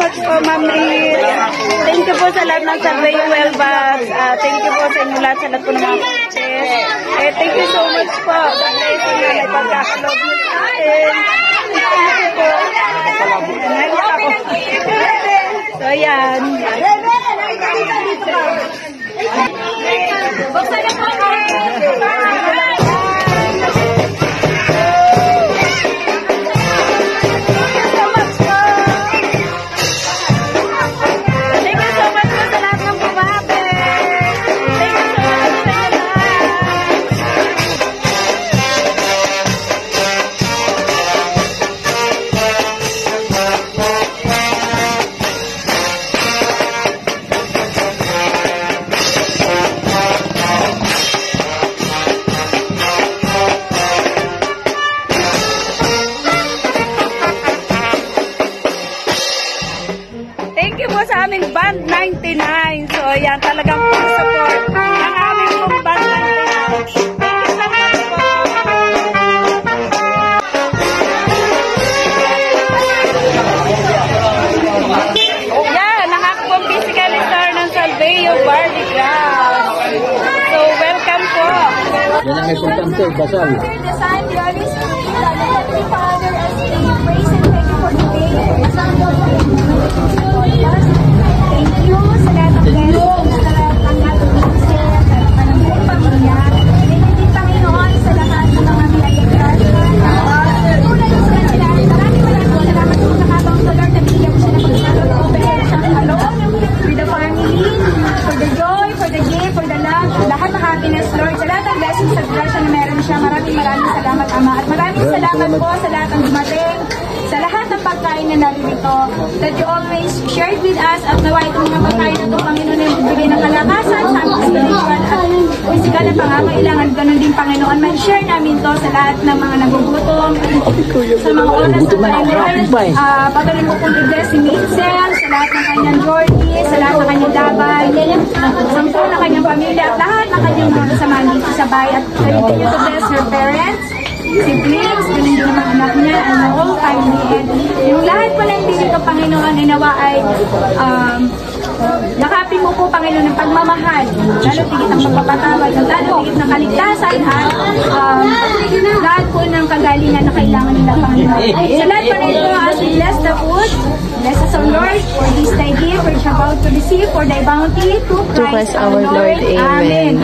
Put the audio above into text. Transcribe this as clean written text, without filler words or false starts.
much po, Ma'am Riz. Thank you po sa lahat ng survey well bags. Thank you po sa inyo lahat sa lahat po ng mga purchase. Thank you so much po. Dahil sa mga may pagkakalog mo sa akin. Thank you po. Naiyak ako. So, ayan. Buksan na po ako. Sa aming Band 99. So, yan, talagang full support ang aming pong Band 99. Thank you so much po. Yan, ang ako pong physical star ng Salveo Barley Ground. So, welcome po. Yan ang importante, basal. Thank you sa lahat ng blessings, sa lahat ng ating minister, sa lahat ng buong pamilya. Thank you, Panginoon, sa lahat ng mga nilagyan. Tulad sa kanila, maraming salamat po sa katong sa Lord na bigyan mo siya ng pagkakaroon. Bigyan mo siya ng alone, with the family, for the joy, for the gift, for the love, lahat ng happiness, Lord. Sa lahat ng blessings at blessing na meron siya, maraming salamat, Ama. At maraming salamat po sa lahat ng dumating, sa lahat ng pagkain na narito, that you always shared with us at nawa itong mga pagkain na ito, Panginoon, na bigay ng kalakasan sa aming spiritual at physical na pangangailangan. Ganun din, Panginoon, man-share namin to sa lahat ng mga nagugutom, sa mga oras na tayo. Patuloy mo kong i-bless si Mitzel, sa lahat ng kanyang journey, sa lahat ng kanyang labay, sampo na kanyang pamilya, at lahat ng kanyang mga kasamahan dito sa bahay. At continue to bless her parents, siblings, ganun din naman anak niya, and the whole family. And yung lahat po na hindi dito, Panginoon, ay nawa ay nakapin mo po, Panginoon, ng pagmamahal, lalo tigit ng pagpapatawad, lalo tigit ng kaligtasan, at lahat po ng kagalingan na kailangan nila, Panginoon. Sa lahat po na ito, as we bless the food, bless us, O Lord, for this thy gift, which about to receive, for thy bounty, to Christ our Lord. Amen.